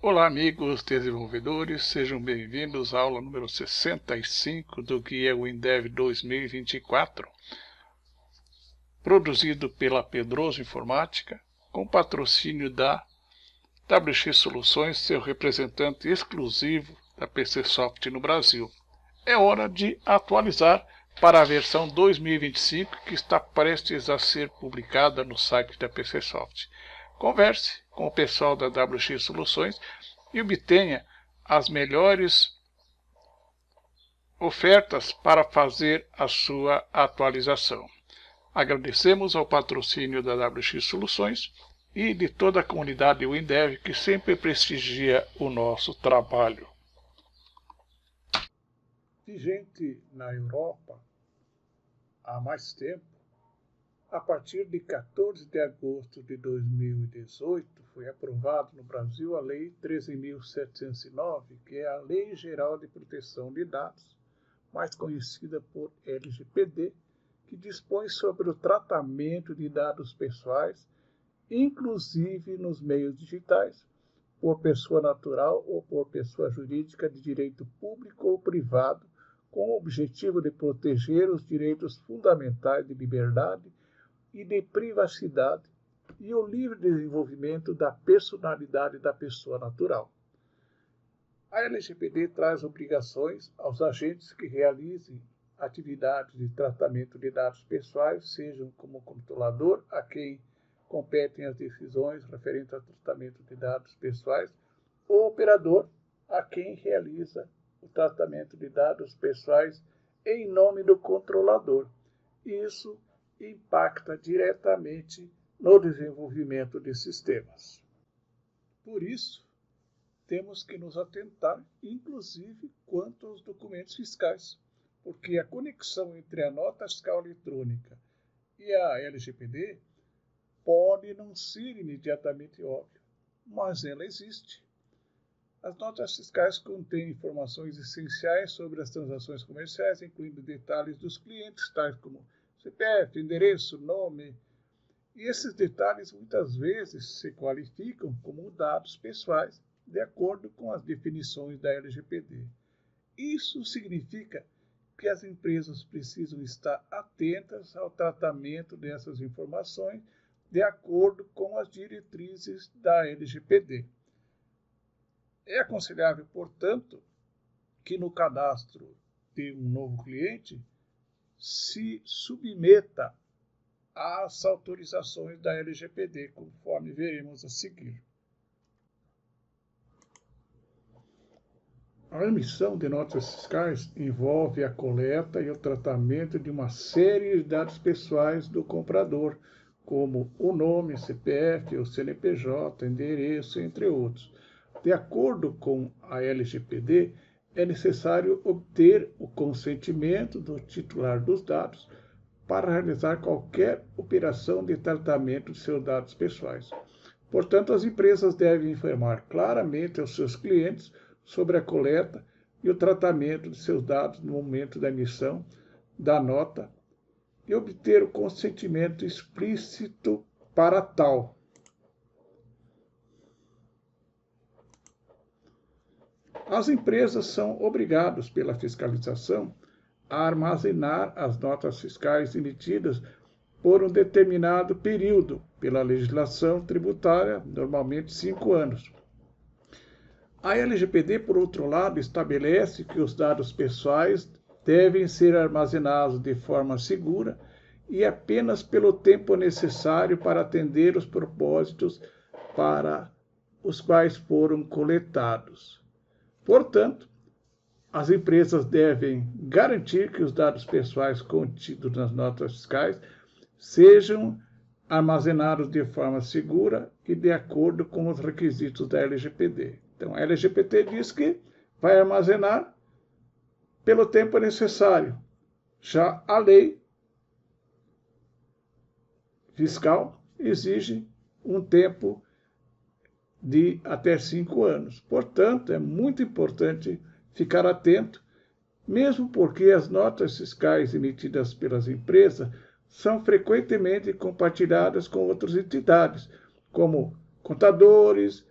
Olá, amigos desenvolvedores, sejam bem-vindos à aula número 65 do Guia WinDev 2024, produzido pela Pedroso Informática, com patrocínio da WX Soluções, seu representante exclusivo da PCsoft no Brasil. É hora de atualizar para a versão 2025 que está prestes a ser publicada no site da PCsoft. Converse com o pessoal da WX Soluções e obtenha as melhores ofertas para fazer a sua atualização. Agradecemos ao patrocínio da WX Soluções e de toda a comunidade WinDev que sempre prestigia o nosso trabalho. Vigente na Europa há mais tempo, a partir de 14 de agosto de 2018, foi aprovado no Brasil a Lei 13.709, que é a Lei Geral de Proteção de Dados, mais conhecida por LGPD, que dispõe sobre o tratamento de dados pessoais, inclusive nos meios digitais, por pessoa natural ou por pessoa jurídica de direito público ou privado, com o objetivo de proteger os direitos fundamentais de liberdade e de privacidade e o livre desenvolvimento da personalidade da pessoa natural. A LGPD traz obrigações aos agentes que realizem atividades de tratamento de dados pessoais, sejam como controlador, a quem competem as decisões referentes ao tratamento de dados pessoais, ou operador, a quem realiza o tratamento de dados pessoais em nome do controlador. Isso impacta diretamente no desenvolvimento de sistemas. Por isso, temos que nos atentar, inclusive, quanto aos documentos fiscais, porque a conexão entre a nota fiscal eletrônica e a LGPD pode não ser imediatamente óbvia, mas ela existe. As notas fiscais contêm informações essenciais sobre as transações comerciais, incluindo detalhes dos clientes, tais como CPF, endereço, nome. E esses detalhes muitas vezes se qualificam como dados pessoais, de acordo com as definições da LGPD. Isso significa que as empresas precisam estar atentas ao tratamento dessas informações de acordo com as diretrizes da LGPD. É aconselhável, portanto, que no cadastro de um novo cliente se submeta às autorizações da LGPD, conforme veremos a seguir. A emissão de notas fiscais envolve a coleta e o tratamento de uma série de dados pessoais do comprador, como o nome, CPF, o CNPJ, endereço, entre outros. De acordo com a LGPD, é necessário obter o consentimento do titular dos dados para realizar qualquer operação de tratamento de seus dados pessoais. Portanto, as empresas devem informar claramente aos seus clientes sobre a coleta e o tratamento de seus dados no momento da emissão da nota e obter o consentimento explícito para tal. As empresas são obrigadas pela fiscalização a armazenar as notas fiscais emitidas por um determinado período, pela legislação tributária, normalmente 5 anos. A LGPD, por outro lado, estabelece que os dados pessoais devem ser armazenados de forma segura e apenas pelo tempo necessário para atender os propósitos para os quais foram coletados. Portanto, as empresas devem garantir que os dados pessoais contidos nas notas fiscais sejam armazenados de forma segura e de acordo com os requisitos da LGPD. Então, a LGPD diz que vai armazenar pelo tempo necessário. Já a lei fiscal exige um tempo de até 5 anos. Portanto, é muito importante ficar atento, mesmo porque as notas fiscais emitidas pelas empresas são frequentemente compartilhadas com outras entidades, como contadores,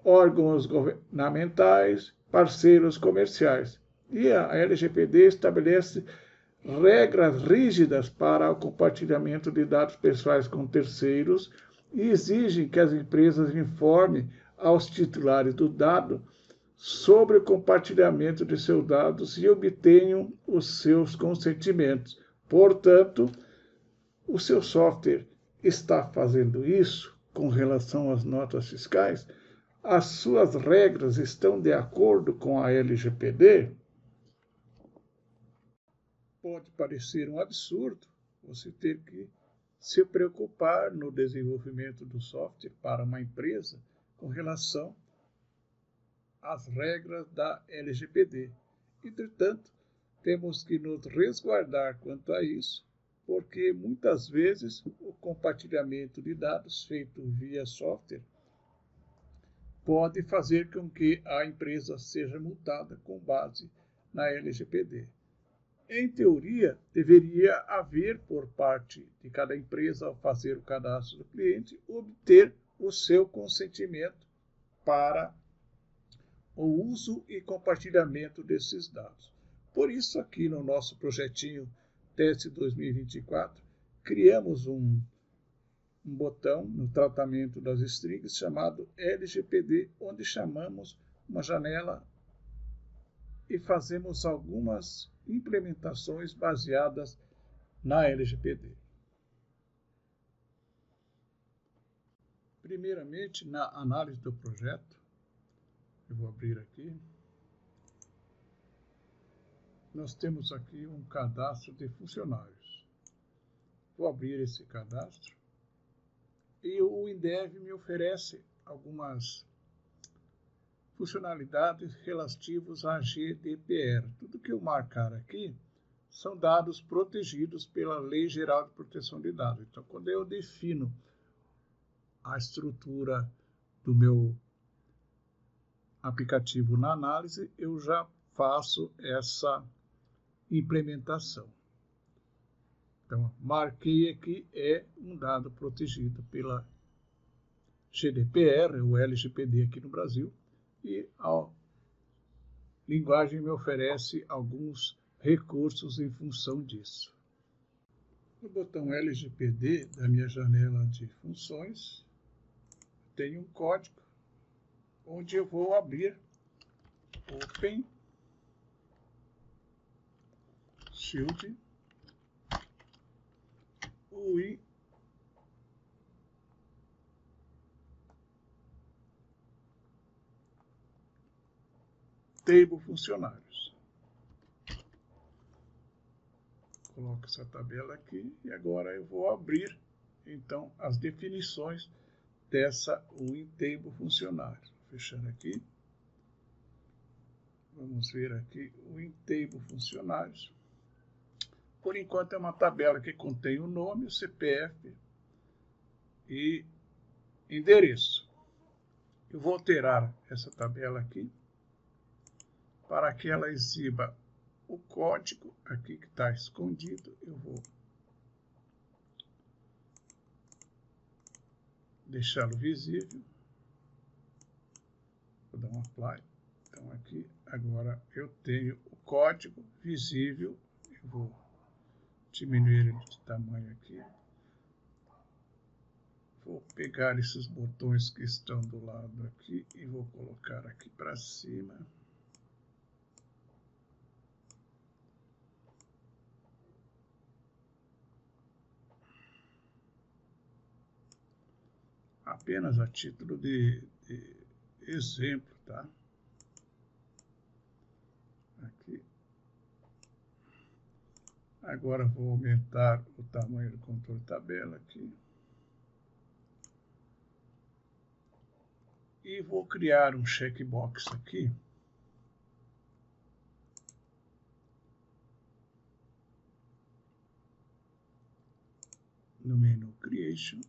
órgãos governamentais, parceiros comerciais. E a LGPD estabelece regras rígidas para o compartilhamento de dados pessoais com terceiros e exige que as empresas informem aos titulares do dado sobre o compartilhamento de seus dados e obtenham os seus consentimentos. Portanto, o seu software está fazendo isso com relação às notas fiscais? As suas regras estão de acordo com a LGPD? Pode parecer um absurdo você ter que se preocupar no desenvolvimento do software para uma empresa com relação às regras da LGPD. Entretanto, temos que nos resguardar quanto a isso, porque muitas vezes o compartilhamento de dados feito via software pode fazer com que a empresa seja multada com base na LGPD. Em teoria, deveria haver por parte de cada empresa, ao fazer o cadastro do cliente, obter o seu consentimento para o uso e compartilhamento desses dados. Por isso, aqui no nosso projetinho Teste 2024, criamos um botão no tratamento das strings chamado LGPD, onde chamamos uma janela e fazemos algumas implementações baseadas na LGPD. Primeiramente, na análise do projeto, eu vou abrir aqui, nós temos aqui um cadastro de funcionários. Vou abrir esse cadastro e o INDEV me oferece algumas funcionalidades relativas à GDPR. Tudo que eu marcar aqui são dados protegidos pela Lei Geral de Proteção de Dados. Então, quando eu defino a estrutura do meu aplicativo na análise, eu já faço essa implementação. Então, marquei aqui, é um dado protegido pela GDPR, o LGPD aqui no Brasil, e a linguagem me oferece alguns recursos em função disso. No botão LGPD da minha janela de funções, tem um código onde eu vou abrir Open Shield UI Table Funcionários. Coloco essa tabela aqui e agora eu vou abrir então as definições dessa UI Table Funcionários. Fechando aqui. Vamos ver aqui o Table Funcionários. Por enquanto é uma tabela que contém o nome, o CPF e endereço. Eu vou alterar essa tabela aqui para que ela exiba o código aqui que está escondido. Eu vou deixá-lo visível. Vou dar um apply. Então aqui agora eu tenho o código visível. Eu vou diminuir ele de tamanho aqui. Vou pegar esses botões que estão do lado aqui e vou colocar aqui para cima. Apenas a título de exemplo, tá? Aqui. Agora vou aumentar o tamanho do controle tabela aqui. E vou criar um checkbox aqui. No menu Creation.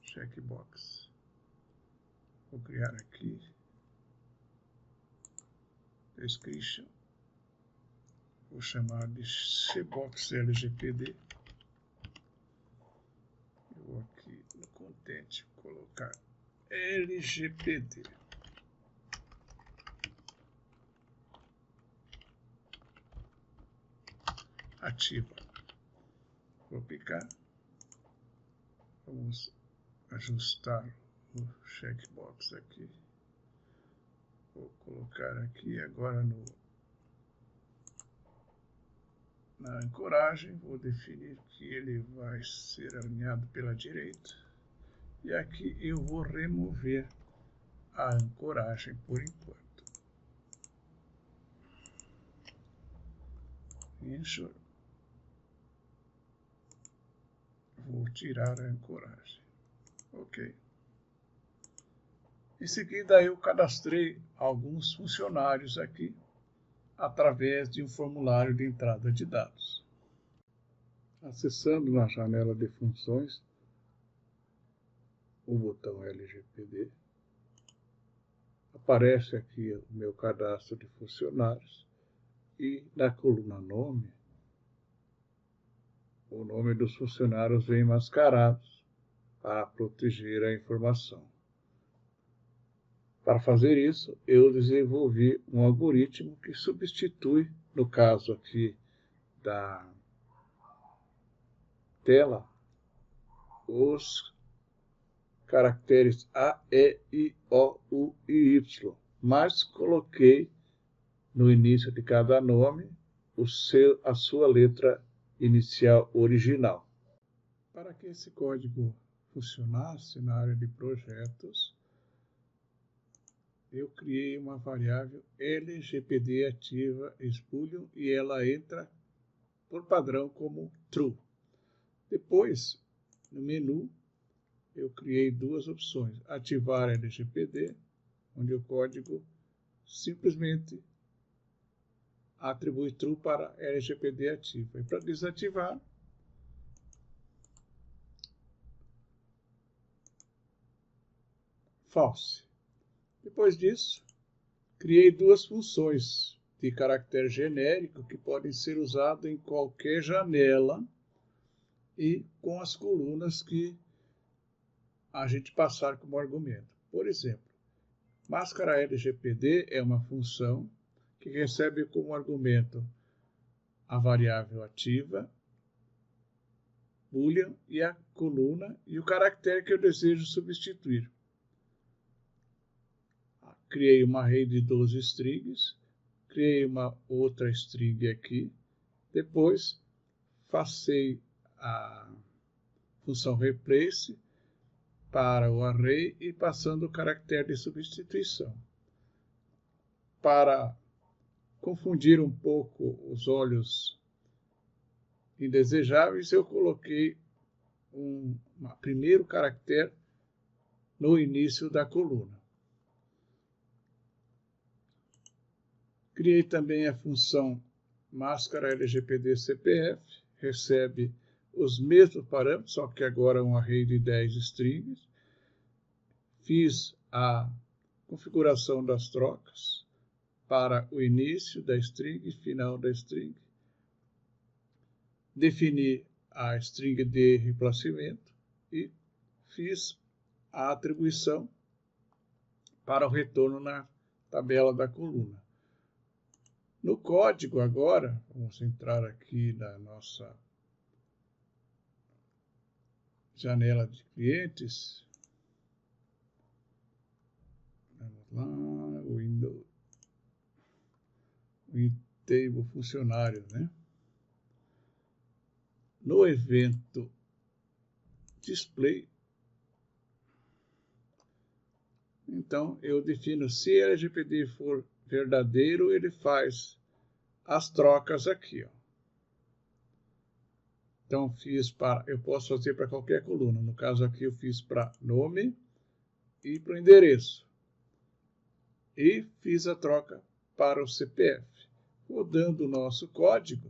Checkbox. Vou criar aqui. Description. Vou chamar de checkbox LGPD. Eu vou aqui no Content colocar LGPD. Ativa. Vou clicar. Vamos ajustar o checkbox aqui. Vou colocar aqui agora na ancoragem. Vou definir que ele vai ser alinhado pela direita. E aqui eu vou remover a ancoragem por enquanto. Ensure. Vou tirar a ancoragem. Ok. Em seguida, eu cadastrei alguns funcionários aqui através de um formulário de entrada de dados. Acessando na janela de funções o botão LGPD, aparece aqui o meu cadastro de funcionários e na coluna nome, o nome dos funcionários vem mascarados para proteger a informação. Para fazer isso, eu desenvolvi um algoritmo que substitui, no caso aqui da tela, os caracteres A, E, I, O, U e Y, mas coloquei no início de cada nome a sua letra inicial original. Para que esse código funcionasse na área de projetos, eu criei uma variável LGPD ativa Spoolean e ela entra por padrão como true. Depois, no menu, eu criei duas opções: ativar LGPD, onde o código simplesmente atribui true para LGPD ativa. E para desativar, false. Depois disso, criei duas funções de caráter genérico que podem ser usadas em qualquer janela e com as colunas que a gente passar como argumento. Por exemplo, máscara LGPD é uma função que recebe como argumento a variável ativa, boolean e a coluna e o caractere que eu desejo substituir. Criei uma rede de 12 strings, criei uma outra string aqui, depois passei a função replace para o array e passando o caractere de substituição. Para confundir um pouco os olhos indesejáveis, eu coloquei um primeiro caractere no início da coluna. Criei também a função máscara LGPD CPF, recebe os mesmos parâmetros, só que agora um array de 10 strings. Fiz a configuração das trocas para o início da string e final da string. Defini a string de reemplacimento e fiz a atribuição para o retorno na tabela da coluna. No código agora, vamos entrar aqui na nossa janela de clientes. Vamos lá, Windows, Table funcionário, né? No evento display, então eu defino se LGPD for verdadeiro, ele faz as trocas aqui, ó. Então eu posso fazer para qualquer coluna. No caso aqui eu fiz para nome e para o endereço. E fiz a troca para o CPF. Rodando o nosso código,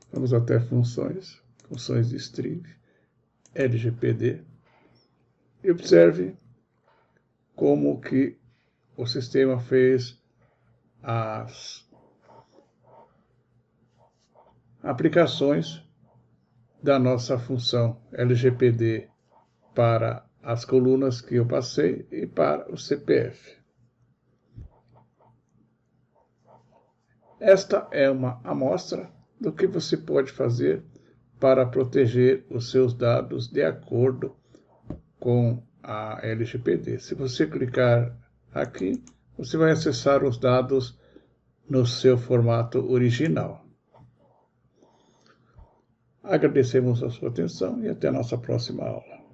vamos até funções de string, LGPD, e observe como que o sistema fez as aplicações da nossa função LGPD para as colunas que eu passei e para o CPF. Esta é uma amostra do que você pode fazer para proteger os seus dados de acordo com a LGPD. Se você clicar aqui, você vai acessar os dados no seu formato original. Agradecemos a sua atenção e até a nossa próxima aula.